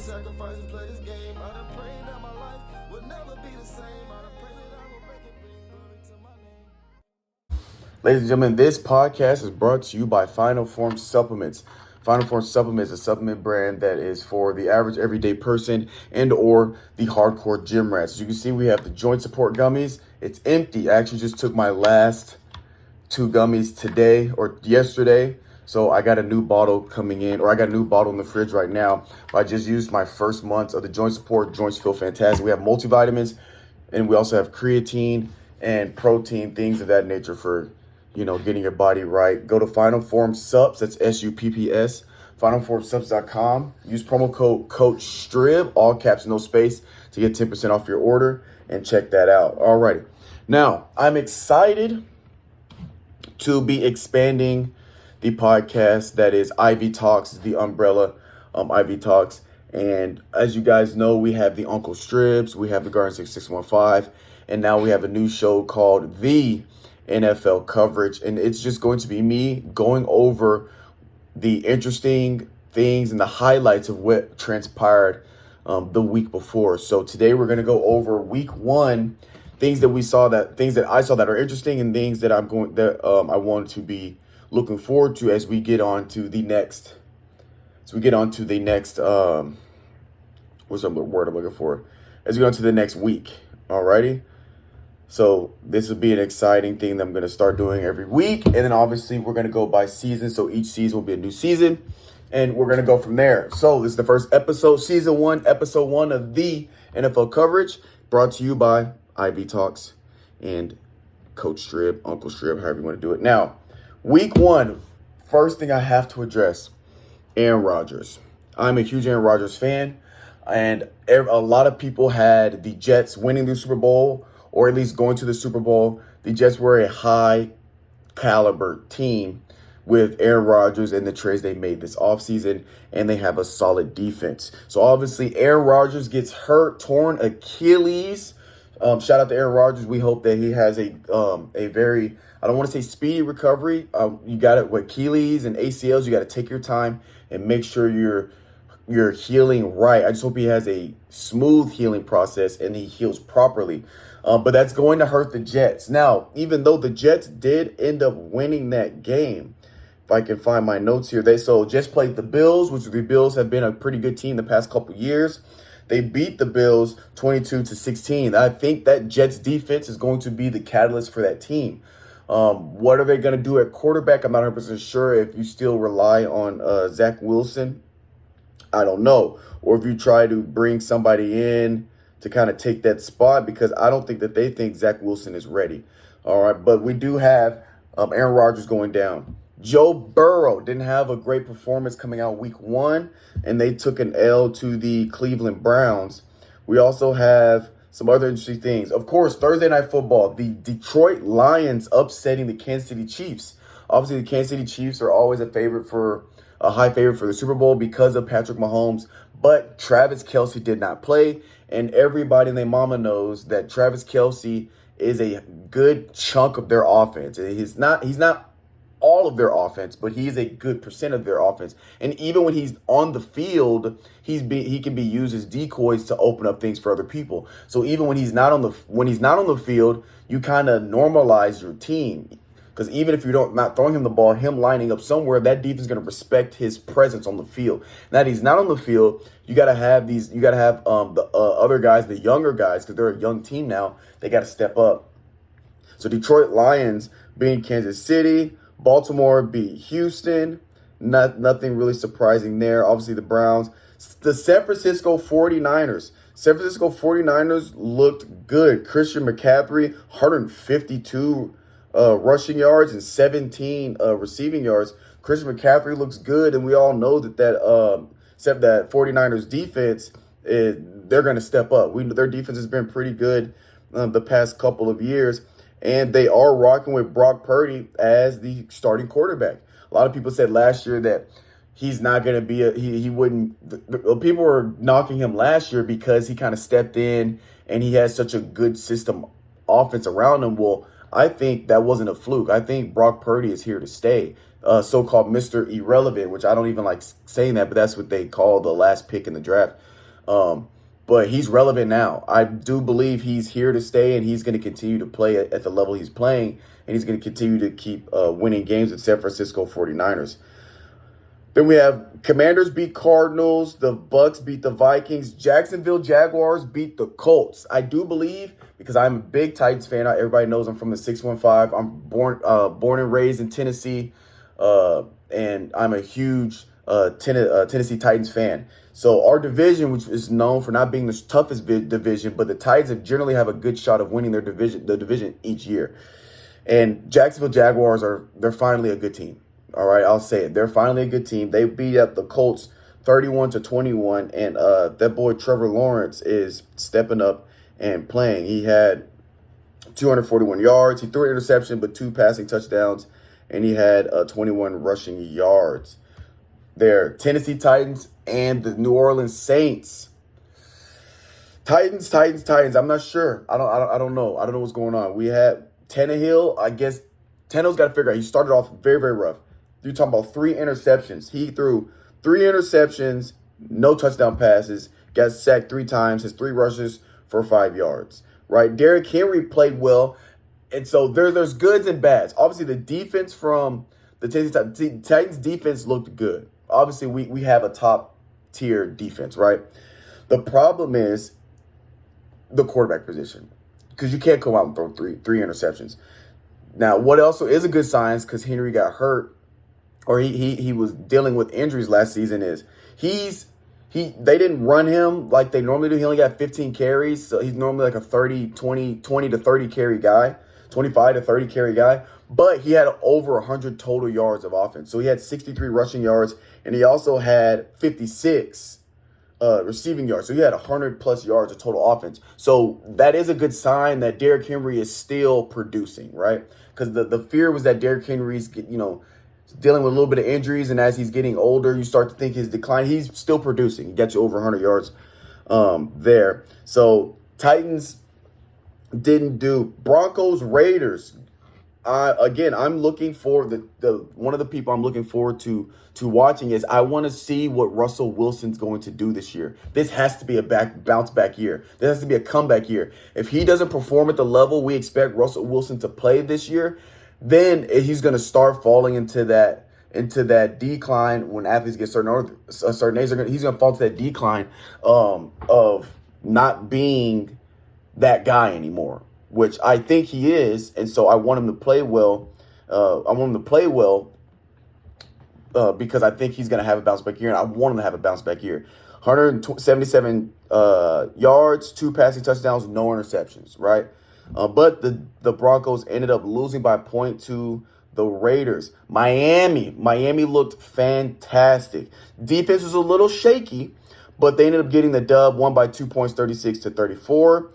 sacrifice and play this game. I done prayed that my life would never be the same. I done prayed that I will make it bring glory to my name. Ladies and gentlemen, this podcast is brought to you by Final Form Supplements. Final Form Supplements is a supplement brand that is for the average everyday person and or the hardcore gym rats. As you can see, we have the joint support gummies. It's empty. I actually just took my last 2 gummies today or yesterday. So I got a new bottle coming in, or I got a new bottle in the fridge right now. I just used my first month of the joint support. Joints feel fantastic. We have multivitamins, and we also have creatine and protein, things of that nature for, getting your body right. Go to Final Form Subs, that's SUPPS, finalformsubs.com. Use promo code Coach Strib, all caps, no space, to get 10% off your order, and check that out. Alrighty. Now, I'm excited to be expanding the podcast that is Ivy Talks, the umbrella Ivy Talks. And as you guys know, we have the Uncle Stribs, we have the Garden 6615, and now we have a new show called The NFL Coverage. And it's just going to be me going over the interesting things and the highlights of what transpired the week before. So today we're going to go over week 1, things that I saw that are interesting, and things that I want to be looking forward to as we get on to the next. What's the word I'm looking for? As we go on to the next week. Alrighty. So this will be an exciting thing that I'm going to start doing every week, and then obviously we're going to go by season. So each season will be a new season, and we're going to go from there. So this is the first episode, season 1, episode 1 of the NFL Coverage, brought to you by Ivy Talks and Coach Strib, Uncle Strib, however you want to do it. Now, week 1, first thing I have to address, Aaron Rodgers. I'm a huge Aaron Rodgers fan, and a lot of people had the Jets winning the Super Bowl, or at least going to the Super Bowl. The Jets were a high caliber team with Aaron Rodgers and the trades they made this offseason, and they have a solid defense. So obviously Aaron Rodgers gets hurt, torn Achilles. Shout out to Aaron Rodgers. We hope that he has a very, I don't want to say speedy recovery. You got it with Achilles and ACLs. You got to take your time and make sure you're healing right. I just hope he has a smooth healing process and he heals properly. But that's going to hurt the Jets. Now, even though the Jets did end up winning that game, if I can find my notes here, Jets played the Bills, which the Bills have been a pretty good team the past couple years. They beat the Bills 22-16. I think that Jets defense is going to be the catalyst for that team. What are they going to do at quarterback? I'm not 100% sure. If you still rely on Zach Wilson, I don't know. Or if you try to bring somebody in to kind of take that spot, because I don't think that they think Zach Wilson is ready. All right, but we do have Aaron Rodgers going down. Joe Burrow didn't have a great performance coming out week 1, and they took an L to the Cleveland Browns. We also have some other interesting things. Of course, Thursday Night Football, the Detroit Lions upsetting the Kansas City Chiefs. Obviously, the Kansas City Chiefs are always a high favorite for the Super Bowl because of Patrick Mahomes, but Travis Kelce did not play, and everybody and their mama knows that Travis Kelce is a good chunk of their offense. He's not all of their offense, but he is a good percent of their offense. And even when he's on the field, he can be used as decoys to open up things for other people. So even when he's not on the field, you kind of normalize your team. Because even if you're not throwing him the ball, him lining up somewhere, that defense is going to respect his presence on the field. Now that he's not on the field, you got to have the other guys, the younger guys, because they're a young team now. They got to step up. So Detroit Lions beat Kansas City, Baltimore beat Houston. Nothing really surprising there. Obviously the Browns, the San Francisco 49ers. San Francisco 49ers looked good. Christian McCaffrey, 152 rushing yards and 17 receiving yards. Christian McCaffrey looks good, and we all know that 49ers defense, they're going to step up. Their defense has been pretty good the past couple of years, and they are rocking with Brock Purdy as the starting quarterback. A lot of people said last year that he's not going to be he wouldn't. People were knocking him last year because he kind of stepped in and he has such a good system offense around him. Well, I think that wasn't a fluke. I think Brock Purdy is here to stay. So-called Mr. Irrelevant, which I don't even like saying that, but that's what they call the last pick in the draft. But he's relevant now. I do believe he's here to stay, and he's going to continue to play at the level he's playing, and he's going to continue to keep winning games with San Francisco 49ers. Then we have Commanders beat Cardinals, the Bucks beat the Vikings, Jacksonville Jaguars beat the Colts. I do believe, because I'm a big Titans fan, everybody knows I'm from the 615. I'm born and raised in Tennessee, and I'm a huge Tennessee Titans fan. So our division, which is known for not being the toughest division, but the Titans generally have a good shot of winning the division each year. And Jacksonville Jaguars they're finally a good team. All right, I'll say it. They're finally a good team. They beat up the Colts 31-21, and that boy Trevor Lawrence is stepping up and playing. He had 241 yards. He threw an interception, but 2 passing touchdowns, and he had 21 rushing yards. There, Tennessee Titans and the New Orleans Saints. Titans. I'm not sure. I don't know. I don't know what's going on. We had Tannehill. I guess Tannehill's got to figure out. He started off very, very rough. You're talking about 3 interceptions. He threw 3 interceptions, no touchdown passes, got sacked 3 times, has 3 rushes for 5 yards. Right? Derrick Henry played well. And so there's goods and bads. Obviously, the defense from the Titans defense looked good. Obviously, we have a top-tier defense, right? The problem is the quarterback position, because you can't come out and throw three interceptions. Now, what also is a good sign, because Henry got hurt, or he was dealing with injuries last season, is they didn't run him like they normally do. He only got 15 carries, so he's normally like a 20 to 30 carry guy, 25 to 30 carry guy. But he had over 100 total yards of offense. So he had 63 rushing yards, and he also had 56 receiving yards. So he had 100-plus yards of total offense. So that is a good sign that Derrick Henry is still producing, right? Because the fear was that Derrick Henry's, dealing with a little bit of injuries, and as he's getting older, you start to think his decline. He's still producing. He got you over 100 yards there. So Titans didn't do. Broncos, Raiders. Again, I'm looking for one of the people I'm looking forward to watching is I want to see what Russell Wilson's going to do this year. This has to be a bounce back year. This has to be a comeback year. If he doesn't perform at the level we expect Russell Wilson to play this year, then he's going to start falling into that decline when athletes get certain age. He's going to fall to that decline of not being that guy anymore, which I think he is, and so I want him to play well. Because I think he's going to have a bounce back year, and I want him to have a bounce back year. 177 yards, 2 passing touchdowns, no interceptions, right? But the Broncos ended up losing by a point to the Raiders. Miami looked fantastic. Defense was a little shaky, but they ended up getting the dub, won by 2 points, 36-34.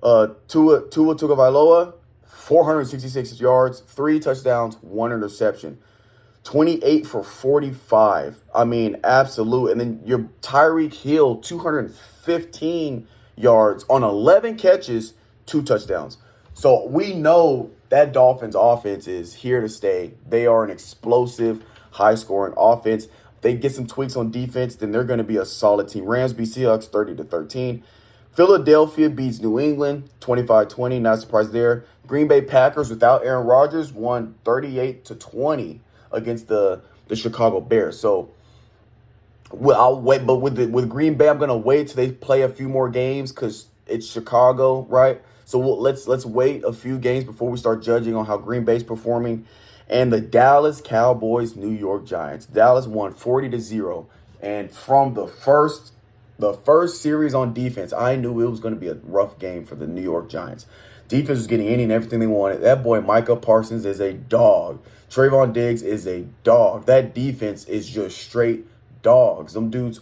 Tua Tagovailoa, 466 yards, 3 touchdowns, 1 interception. 28 for 45. I mean, absolute. And then your Tyreek Hill, 215 yards on 11 catches, 2 touchdowns. So we know that Dolphins offense is here to stay. They are an explosive, high-scoring offense. If they get some tweaks on defense, then they're going to be a solid team. Rams beat Seahawks 30-13. Philadelphia beats New England 25-20. Not surprised there. Green Bay Packers without Aaron Rodgers won 38-20 against the Chicago Bears. So I'll wait. But with Green Bay, I'm gonna wait till they play a few more games because it's Chicago, right? So let's wait a few games before we start judging on how Green Bay's performing. And the Dallas Cowboys, New York Giants. Dallas won 40-0, and from the first series on defense, I knew it was going to be a rough game for the New York Giants. Defense was getting any and everything they wanted. That boy Micah Parsons is a dog. Trayvon Diggs is a dog. That defense is just straight dogs. Them dudes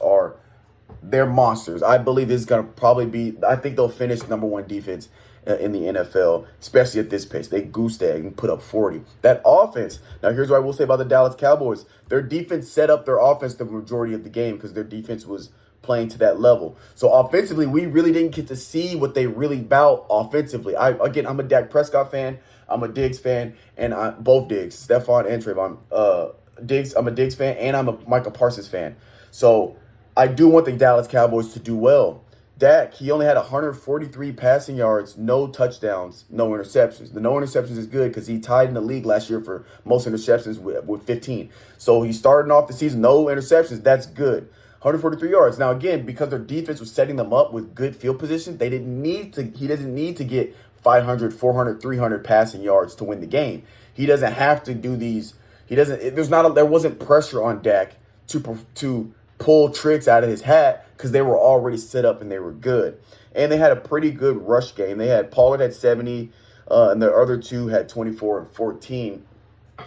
they're monsters. I believe this is going to probably be, I think they'll finish number 1 defense in the NFL, especially at this pace. They goose egg and put up 40. That offense, now here's what I will say about the Dallas Cowboys. Their defense set up their offense the majority of the game because their defense was playing to that level. So offensively, we really didn't get to see what they really about offensively. I'm a Dak Prescott fan. I'm a Diggs fan, and both Diggs, Stephon and Trayvon. I'm a Diggs fan, and I'm a Michael Parsons fan. So I do want the Dallas Cowboys to do well. Dak, he only had 143 passing yards, no touchdowns, no interceptions. The no interceptions is good because he tied in the league last year for most interceptions with 15. So he's starting off the season, no interceptions. That's good. 143 yards. Now, again, because their defense was setting them up with good field position, they didn't need to. He doesn't need to get 500, 400, 300 passing yards to win the game. He doesn't have to do these. He doesn't. There wasn't pressure on Dak to pull tricks out of his hat because they were already set up and they were good. And they had a pretty good rush game. They had Pollard had 70, and the other two had 24 and 14.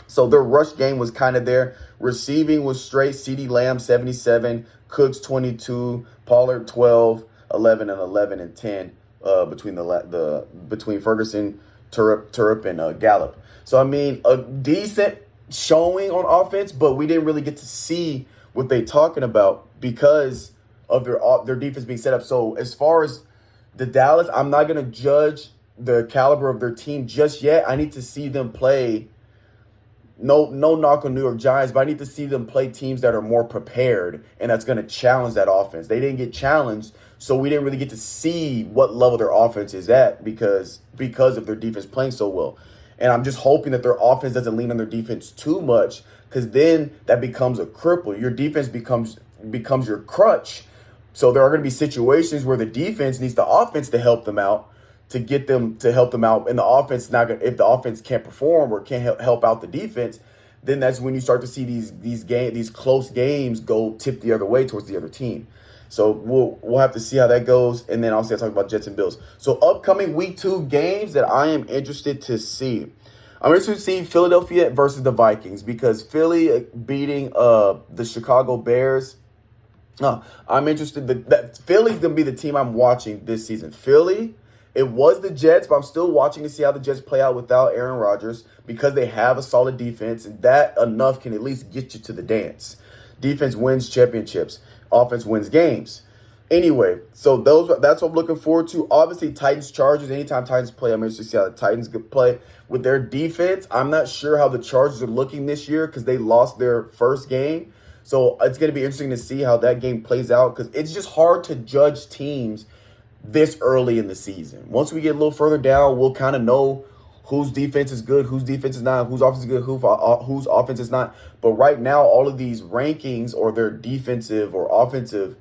So their rush game was kind of there. Receiving was straight. CeeDee Lamb 77, Cooks 22, Pollard 12, 11 and 11 and 10 between Ferguson, Turrup and Gallup. So I mean, a decent showing on offense, but we didn't really get to see what they talking about because of their defense being set up. So as far as the Dallas, I'm not going to judge the caliber of their team just yet. I need to see them play. No knock on New York Giants, but I need to see them play teams that are more prepared and that's going to challenge that offense. They didn't get challenged, so we didn't really get to see what level their offense is at because of their defense playing so well. And I'm just hoping that their offense doesn't lean on their defense too much because then that becomes a cripple. Your defense becomes your crutch. So there are going to be situations where the defense needs the offense to help them out, to help them out, and the offense not gonna, if the offense can't perform or can't help out the defense, then that's when you start to see these close games go tip the other way towards the other team. So we'll have to see how that goes, and then I'll talk about Jets and Bills. So upcoming week 2 games that I am interested to see. I'm interested to see Philadelphia versus the Vikings because Philly beating the Chicago Bears. I'm interested that Philly's gonna be the team I'm watching this season. Philly. It was the Jets, but I'm still watching to see how the Jets play out without Aaron Rodgers because they have a solid defense, and that enough can at least get you to the dance. Defense wins championships. Offense wins games. Anyway, so that's what I'm looking forward to. Obviously, Titans, Chargers, anytime Titans play, I'm interested to see how the Titans could play. With their defense, I'm not sure how the Chargers are looking this year because they lost their first game. So it's going to be interesting to see how that game plays out because it's just hard to judge teams this early in the season. Once we get a little further down, we'll kind of know whose defense is good, whose defense is not, whose offense is good, whose offense is not. But right now, all of these rankings or their defensive or offensive,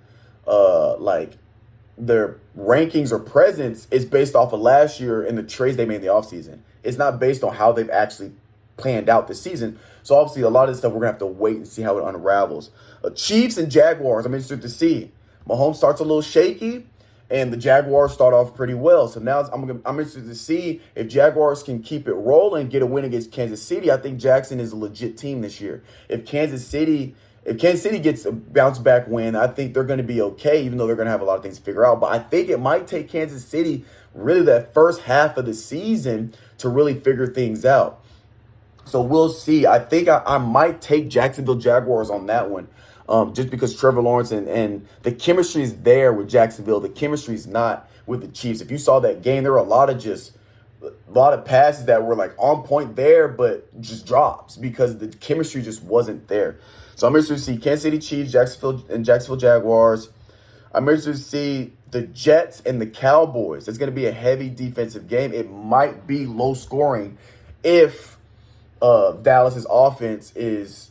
their rankings or presence is based off of last year and the trades they made in the offseason. It's not based on how they've actually planned out the season. So obviously, a lot of this stuff we're going to have to wait and see how it unravels. Chiefs and Jaguars, I'm interested to see. Mahomes starts a little shaky. And the Jaguars start off pretty well. So now I'm interested to see if Jaguars can keep it rolling, get a win against Kansas City. I think Jackson is a legit team this year. If Kansas City gets a bounce back win, I think they're going to be okay, even though they're going to have a lot of things to figure out. But I think it might take Kansas City really that first half of the season to really figure things out. So we'll see. I think I might take Jacksonville Jaguars on that one. Just because Trevor Lawrence and the chemistry is there with Jacksonville. The chemistry is not with the Chiefs. If you saw that game, there were a lot of passes that were like on point there, but just drops because the chemistry just wasn't there. So I'm interested to see Kansas City Chiefs, Jacksonville Jaguars. I'm interested to see the Jets and the Cowboys. It's going to be a heavy defensive game. It might be low scoring if Dallas's offense is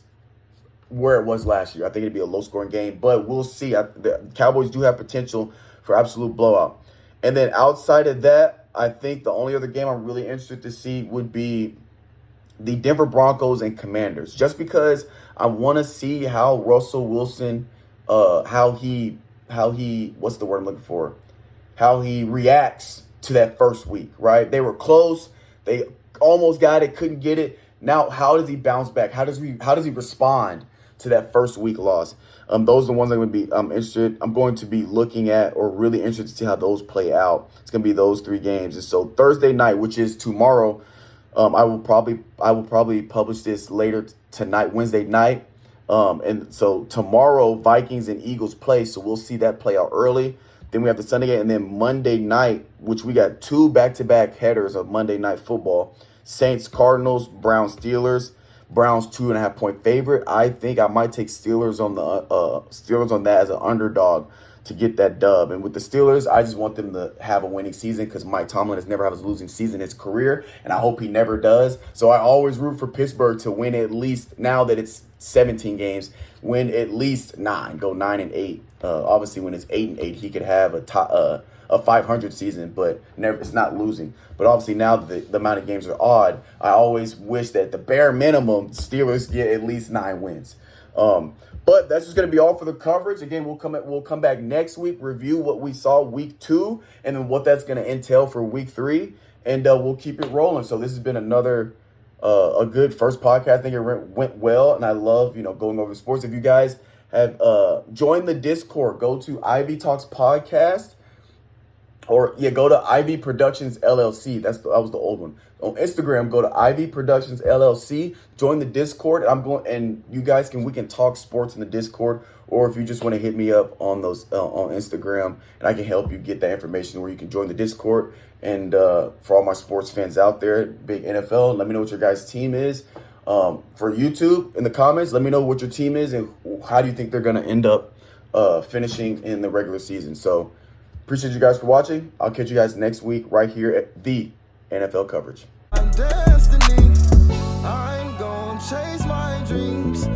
where it was last year. I think it'd be a low-scoring game, but we'll see. The Cowboys do have potential for absolute blowout. And then outside of that, I think the only other game I'm really interested to see would be the Denver Broncos and Commanders, just because I want to see how Russell Wilson, how he what's the word I'm looking for? How he reacts to that first week, right? They were close. They almost got it, couldn't get it. Now, how does he bounce back? How does he respond to that first week loss? Those are the ones I'm going to be looking at or really interested to see how those play out. It's going to be those 3 games. And so Thursday night, which is tomorrow, I will probably publish this later tonight, Wednesday night. And so tomorrow, Vikings and Eagles play. So we'll see that play out early. Then we have the Sunday game, and then Monday night, which we got 2 back-to-back headers of Monday Night Football. Saints, Cardinals, Browns, Steelers. Browns 2.5-point favorite. I think I might take Steelers on the Steelers on that as an underdog to get that dub. And with the Steelers, I just want them to have a winning season because Mike Tomlin has never had a losing season in his career, and I hope he never does. So I always root for Pittsburgh to win at least, now that it's 17 games, win at least 9, go 9-8. Obviously, when it's 8-8, he could have a 500 season, but never, it's not losing. But obviously now that the amount of games are odd, I always wish that the bare minimum Steelers get at least 9 wins. But that's just going to be all for the coverage. Again, we'll come back next week, review what we saw week 2, and then what that's going to entail for week 3, and we'll keep it rolling. So this has been another a good first podcast. I think it went well, and I love going over the sports. If you guys have joined the Discord, go to Ivy Talks Podcast. Or go to Ivy Productions LLC. That was the old one. On Instagram, go to Ivy Productions LLC. Join the Discord. And you guys we can talk sports in the Discord. Or if you just want to hit me up on those on Instagram, and I can help you get that information where you can join the Discord. And for all my sports fans out there, big NFL, let me know what your guys' team is. For YouTube, in the comments, let me know what your team is and how do you think they're gonna end up finishing in the regular season. So. Appreciate you guys for watching. I'll catch you guys next week right here at the NFL Coverage. I'm destiny. I'm gonna chase my dreams.